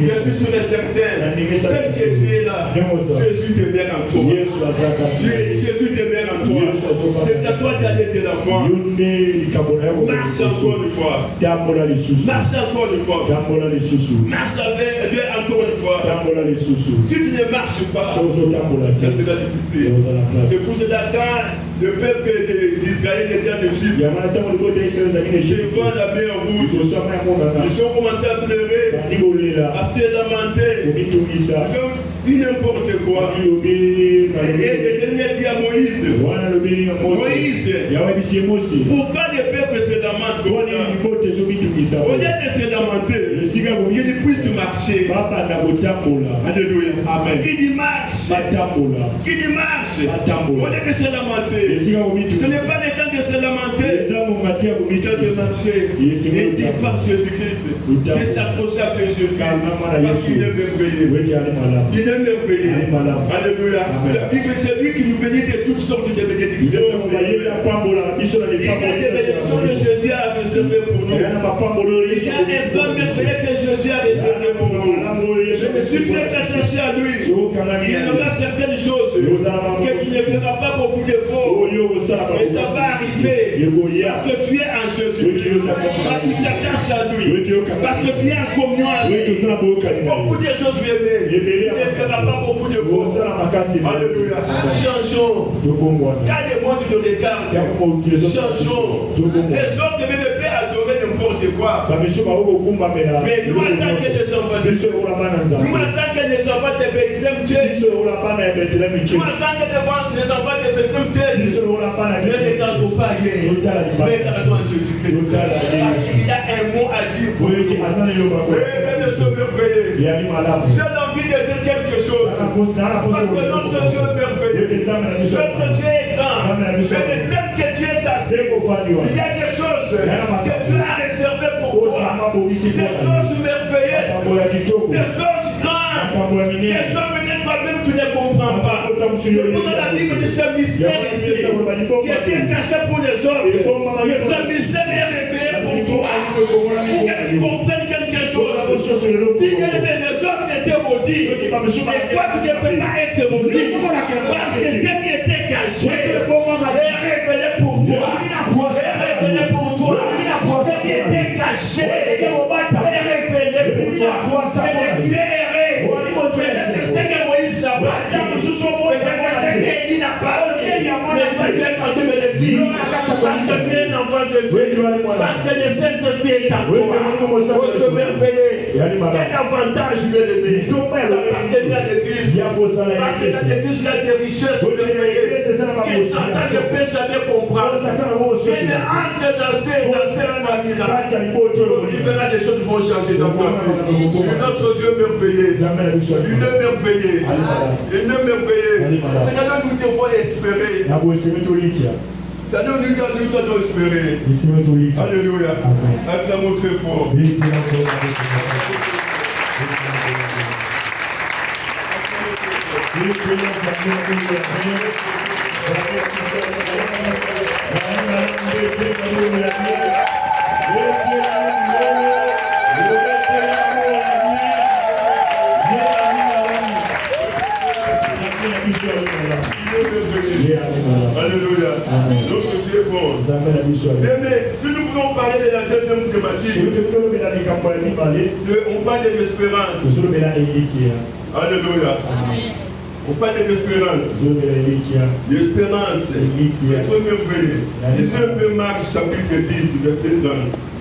je suis sûr et certain, tel que tu es là, Jésus devient en toi. Jésus devient en toi. C'est à toi d'aller de l'avant. Marche encore une fois. Marche encore une fois. Marche avec encore une fois. Si tu ne marches pas, ça sera difficile. C'est pour cela quand le peuple d'Israël était en Égypte, devant la mer rouge, ils ont commencé à pleurer, à se lamenter. Ils ont dit n'importe quoi. Et le dernier dit à Moïse, pourquoi le peuple se lamente comme ça? Au lieu de se lamenter, qu'il puisse marcher. Alléluia. Amen. Qu'il marche. Qu'il marche. Au lieu de se lamenter. Ce n'est pas le temps de se lamenter. Le temps de marcher. Et dire par Jésus-Christ. De s'approcher à ce Jésus. Parce qu'il est merveilleux. Il est merveilleux. Alléluia. La Bible, c'est lui qui nous bénit de toutes sortes de bénédictions. Il y a des bénédictions que Jésus a réservées pour nous. Il y a un plan merveilleux que Jésus a réservé pour nous. Mais si tu es attaché à lui, il y aura certaines choses que tu ne feras pas beaucoup d'efforts. Et ça va arriver parce que tu es en Jésus. Parce que tu t'attaches à lui. Parce que tu es en communion avec lui. Beaucoup de choses bien aimées. Tu ne feras pas beaucoup d'efforts. Alléluia. Changeons. Quand le monde te regarde, changeons. Les hommes ne peuvent pas adorer n'importe quoi. Mais nous, en tant que des enfants de Dieu, nous, en tant que des enfants de Bethléem, Dieu, nous, en tant que des enfants de Bethléem, Dieu, ne regardons pas hier, regardons en Jésus-Christ. Parce qu'il y a un mot à dire pour nous. Même se merveiller. J'ai envie de dire quelque chose. Parce que notre Dieu est merveilleux. Notre Dieu est grand. Mais tel que Dieu est assez, il y a des choses que Dieu a réservées pour toi. Des choses merveilleuses. Des choses grandes. choses peut-être toi-même tu ne comprends pas. C'est pour ça la Bible dit ce mystère ici, qui était caché pour les hommes. Ce mystère est révélé pour toi. Pour que tu comprennes quelque chose. Si les hommes étaient maudits, et toi tu ne peux pas être maudit. Parce que ce qui était caché est révélé pour toi. Est révélé pour toi. Ce qui était caché est révélé pour toi. C'est que tu es erré. C'est que Moïse n'a pas dit. C'est que Élie n'a pas dit. Mais tu es en train de me le dire. Parce que tu es un enfant de Dieu. Parce que le Saint-Esprit est en toi. Faut se merveiller. Quel avantage je vais l'aimer d'appartenir à l'église. Parce que dans l'église, il y a des richesses merveilleuses que Satan ne peut jamais comprendre. Mais entre dans cette famille-là, tu verras des choses qui vont changer dans ta vie. Notre Dieu merveilleux. Il est merveilleux. Il est merveilleux. C'est là que nous devons espérer. C'est là que nous devons espérer. Alléluia. Acclamons très fort. Alléluia. Notre Dieu est bon. Mais si nous voulons parler de la deuxième thématique, on parle de l'espérance. Alléluia. On parle de l'espérance. L'espérance, c'est très merveilleux. Lisez un peu Marc chapitre 10, verset 30.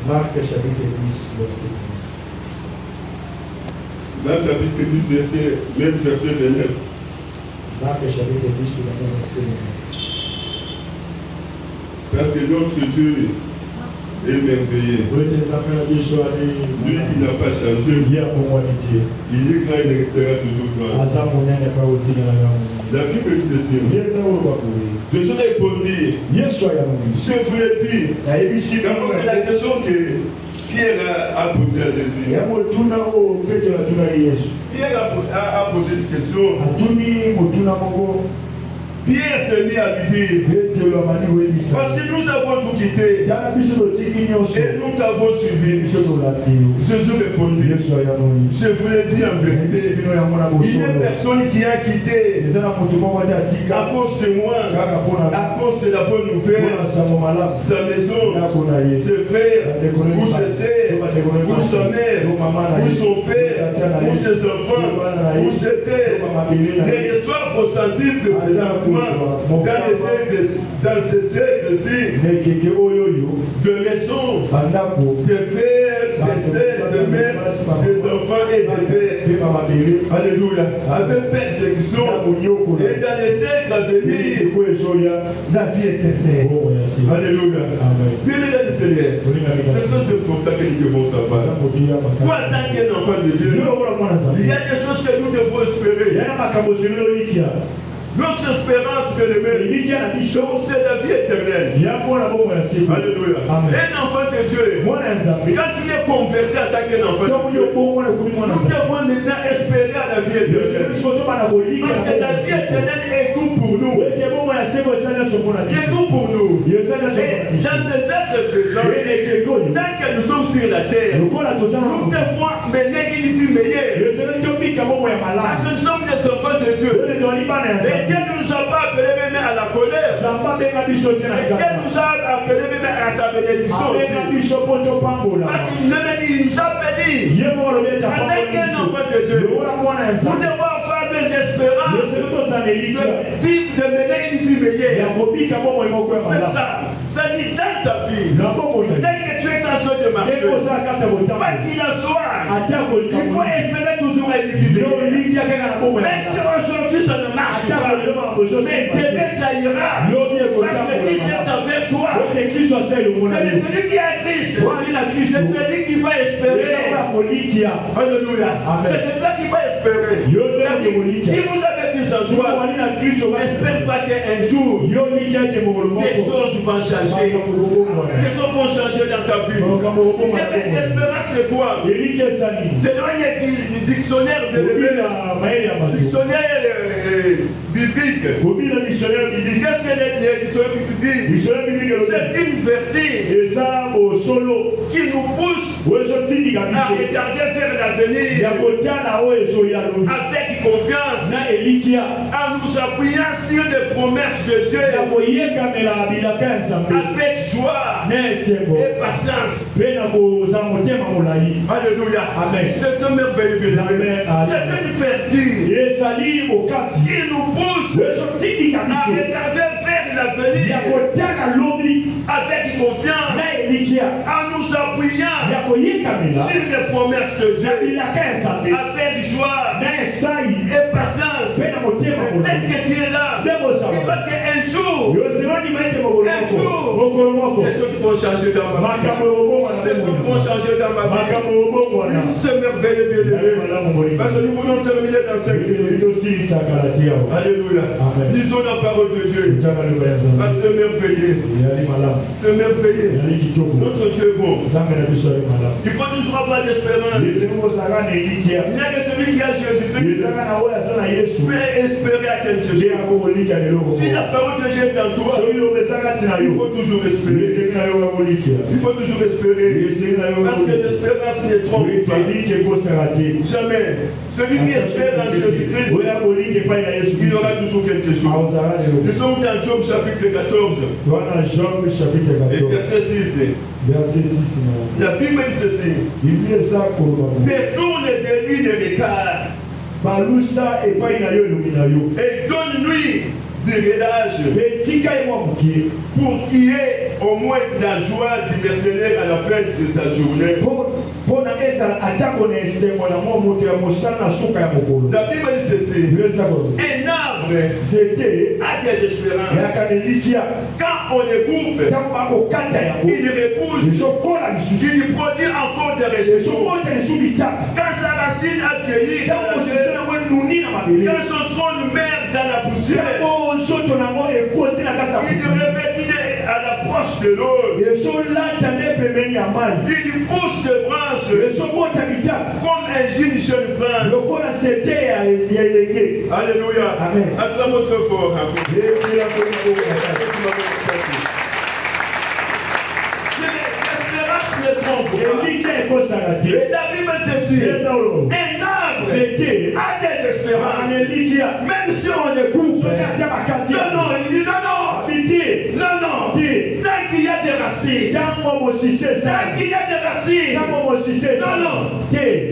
Marc chapitre 10, verset 30. Dans chapitre 10, même verset 29. Marc chapitre 10, verset 29. Parce que notre Dieu est merveilleux. Lui qui n'a pas changé, il est grand, il restera toujours grand. La Bible dit ceci. Jésus répondit, je vous l'ai dit. D'abord, c'est la question que Pierre a posée à Jésus. Pierre a posé une question. Pierre s'est mis à lui dire, parce que nous avons tout quitté et nous t'avons suivi. Jésus répondit, je vous l'ai dit en vérité, il y a personne qui a quitté à cause de moi, à cause de la bonne nouvelle, sa maison, ses frères, ou ses sœurs, ou sa mère, ou son père, ou ses enfants, ou ses terres, les reçoivent au centime de présentement. Dans ces siècles-ci, de maisons, de frères, de sœurs, de mères, des enfants et de pères. Alléluia. Avec persécution et dans les siècles à venir, la vie éternelle. Alléluia. Bien-aimés du Seigneur, c'est ça c'est pour ça que nous devons savoir. Toi, en tant qu'un enfant de Dieu, il y a des choses que nous devons espérer. Notre espérance, bien-aimé, c'est la vie éternelle. Alléluia. Un enfant de Dieu, quand tu es converti en tant qu'enfant de Dieu, nous devons maintenant espérer à la vie éternelle. Parce que la vie éternelle est tout pour nous. C'est tout pour nous. Et dans ces êtres présents, tant que nous sommes sur la terre, nous devons mener une vie meilleure. Parce que nous sommes des enfants de Dieu. Et Dieu ne nous a pas appelés même à la colère. Et Dieu nous a appelés même à sa bénédiction aussi. Parce qu'il nous a béni. En tant qu'un enfant de Dieu, nous devons avoir de l'espérance de mener une vie meilleure. C'est ça. Ça dit dans ta vie, dès que tu es en train de marcher, quoi qu'il en soit, il faut espérer toujours une vie meilleure. Même si aujourd'hui ça ne marche pas, mais demain ça ira. Parce que Christ est avec toi. Mais celui qui est triste, c'est celui qui va espérer. Alléluia. C'est celui qui va espérer. Si vous avez l'église en joie, n'espère pas qu'un jour, des choses vont changer. Des choses vont changer dans ta vie. L'espérance, c'est quoi? C'est le dictionnaire de dictionnaire biblique. Qu'est-ce que le dictionnaire biblique dit? C'est une vertu qui nous pousse à regarder vers l'avenir avec confiance, en nous appuyant sur les promesses de Dieu avec joie et patience. Alléluia. Amen. C'est un merveilleux. C'est une vertu qui nous pousse à regarder vers l'avenir avec confiance, en nous appuyant sur les promesses de Dieu avec joie et patience. Dès que Dieu est là, il va qu'un jour, les choses vont changer dans ma vie. Les choses vont changer dans ma vie. C'est merveilleux, bien aimé. Parce que nous voulons terminer dans 5 minutes. Alléluia. Lisons la parole de Dieu. Parce que c'est merveilleux. C'est merveilleux. Notre Dieu est bon. Il faut toujours avoir l'espérance. Il n'y a que celui qui a Jésus-Christ peut espérer à quelque chose. Si la parole de Dieu est en toi, il faut toujours espérer. Il faut toujours espérer. Parce que l'espérance ne trompe pas. Jamais. Celui qui espère en Jésus-Christ, il aura toujours quelque chose. Nous sommes dans Job chapitre 14. Et verset 6. La Bible dit ceci. Détourne de lui le regard. Et donne-lui du relâche pour qu'il y ait au moins la joie du mercenaire à la fin de sa journée. La Bible dit ceci. Un arbre a de l'espérance. Quand on le coupe, il repousse. Il produit encore des réjouissements. Quand sa racine a cueilli dans la terre, quand son tronc meurt dans la poussière, il revêt à l'approche de l'eau. Il pousse des branches comme un jeune pin. Alléluia. Acclame votre fort. L'espérance ne trompe pas. Et la Bible c'est sûr. Un arbre a de l'espérance. Même si on le coupe. Non, il dit non. Tant qu'il y a des racines. Tant qu'il y a des racines. Non.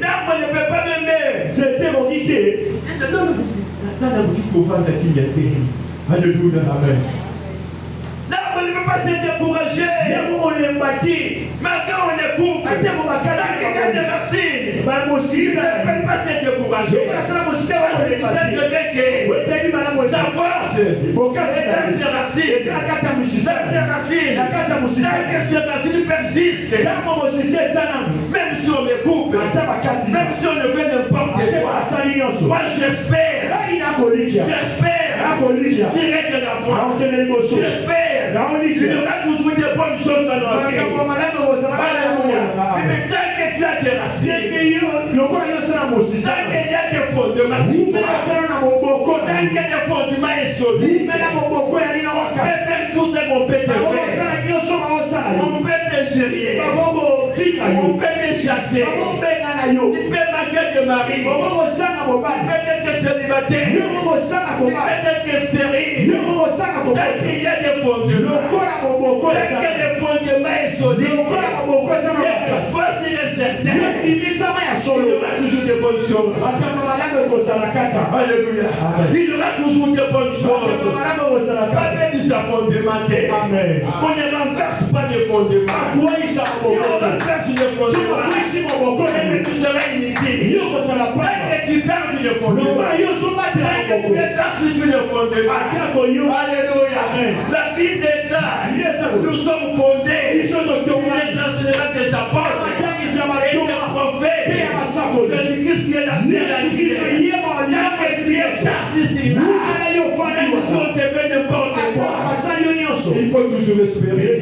L'arbre ne peut pas m'aimer. Dans la boutique qu'on vend qu'il y a des. Alléluia. Amen. L'arbre ne peut pas se décourager. Mais quand on est coupe, tant qu'il y a des racines, il ne peut pas se décourager. Sa force est dans ses racines. Tant que ses racines persistent, même si on les coupe, même si on le fait n'importe quoi, moi j'espère, j'irai de la foi, j'espère, il y aura toujours des bonnes choses dans notre vie. Alléluia. Mais tant que tu as des racines, tant qu'il y a des fondements, tant qu'il y a des fondements solides, on peut faire tout ce qu'on peut te faire. On peut te gérer, on peut te chasser, il peut manquer de mari, il peut être célibataire, il peut être stérile. Tant qu'il y a des fondements, tant qu'il y a des fondements solides, voici les certains, il y aura toujours des bonnes choses. Alléluia. Il y aura toujours des bonnes choses. Pas même sa fondementaire. On ne renverse pas les fondements. Si on renverse les fondements, tu seras inutile. Et tu perds les fondements. Et tu es assis sur les fondements. Alléluia. La Bible est là. Nous sommes fondés. Il les enseignera des apôtres et des prophètes. Jésus-Christ qui est la pierre. ici là, même si on te fait n'importe quoi, il faut toujours espérer.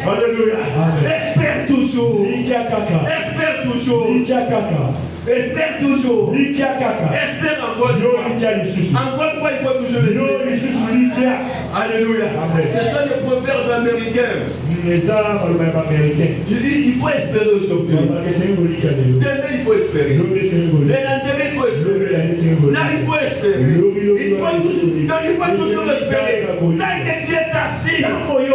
Alléluia. Espère toujours. Espère toujours. Espère toujours. Espère encore une fois. Encore une fois, il faut toujours espérer. Alléluia. C'est ça le proverbe américain. Il dit il faut espérer aujourd'hui. Demain il faut espérer. Le lendemain il faut espérer. Là il faut espérer. Il faut toujours espérer. Tant que tu es assis sur le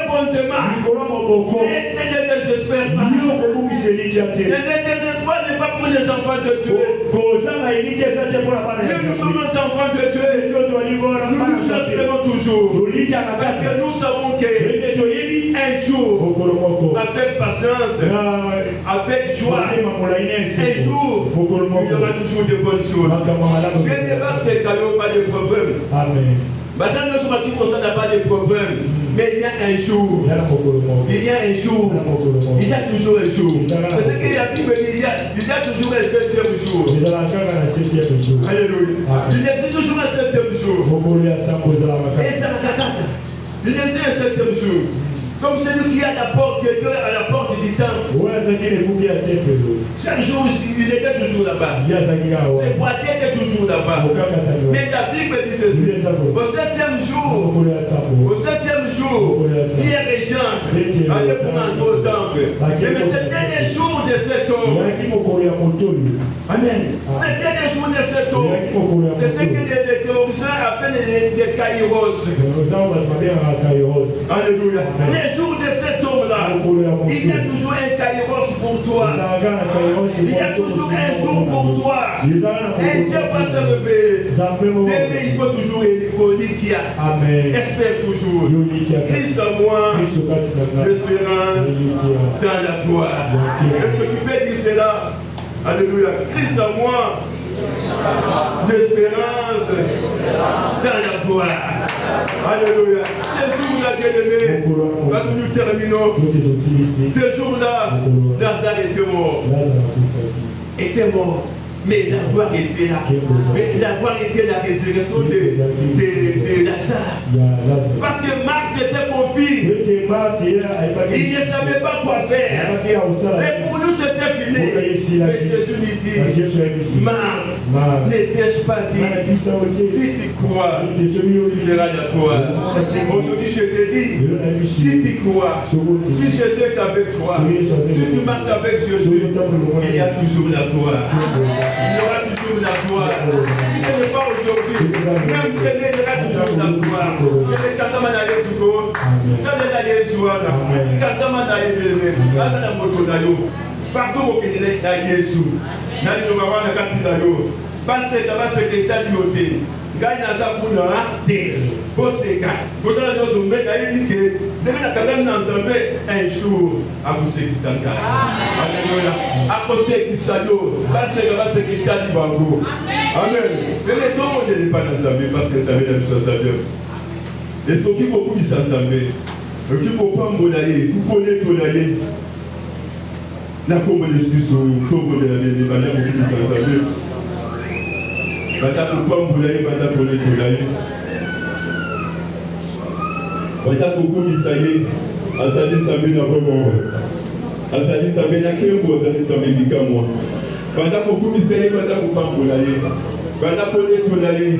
fondement, ne désespère pas. Ne désespère pas pour les enfants de Dieu. Nous sommes les enfants de Dieu. Nous espérons toujours. Parce que nous savons que un jour, avec patience, avec joie, un jour, il y aura toujours de bonnes choses. Bien débat, c'est qu'il n'y a pas de problème. Amen. Nous n'a pas de problème. Mais il y a un jour. Il y a un jour. Il y a toujours un jour. C'est ce qu'il y a Bible dit. Il y a toujours un 7e jour. Alléluia. Il y a toujours un 7e jour. Et ça il y a un 7e jour. Comme celui qui est à la porte, qui est à la porte du temple. Chaque jour, il était toujours là-bas. Ses boîtiers étaient toujours là-bas. Mais la Bible dit ceci. Au 7e jour, Pierre et Jean allaient pour entrer au temple. Mais c'était les jours de cet homme. Amen. C'était les jours de cet homme. C'est ce que les théologiens appellent les kairos. Alléluia. Les jours de cet homme-là, il y a toujours un kairos pour toi. Il y a toujours un jour pour toi. Un Dieu va se lever. Mais il faut toujours écouter. Espère toujours. Christ en moi, l'espérance dans la gloire. Est-ce que tu peux dire cela? Alléluia. Christ en moi, l'espérance dans la gloire. Alléluia. Ces jours-là, bien-aimés, parce que nous terminons, ces jours-là, Lazare était mort. Mais la gloire était là. Mais la gloire était la résurrection de Lazare. Parce que Marc était confus. Il ne savait pas quoi faire. Et pour nous, c'était fini. Mais Jésus lui dit, Marc, n'étais-je pas dit, si tu crois, tu verras la gloire. Aujourd'hui, je te dis, si tu crois, si Jésus est avec toi, si tu marches avec Jésus, il y a toujours la gloire. Il y aura toujours la gloire. Si ce n'est pas aujourd'hui, même demain, il y aura toujours la gloire. C'est le Katamana Yesuko, ça n'est pas Yesuana, Katamana Yébé, ça n'a pas de Nayo. Partout au Kenya, il y a Yesu. Nani no mawana kapila yo. Baseka baseka yote. Ngai naza kuna te. Boseka. Bosala no zombeka yike. Demi na kagam na nzambe un jour akosekisa ngai. Alléluia. Akosekisa yo. Baseka itali bango. Amen. Mais tout le monde n'est pas dans nzambe parce que ça veut dire que ça veut. Et ce qui beaucoup qui s'ensemble. Le qui faut pas mbolaye, vous connaissez tout l'aye. La combe de Jésus, le combe de la vie, les manières qui s'ensemble. Bata pour pas mbolaye, bata pour les tolaye. Bata pour vous qui ça y est, asali sambe na vraiment. Asali sambe na kembo, asali sambe bika moi. Bata pour vous qui ça y est, bata pour pas mbolaye. Bata pour les tolaye.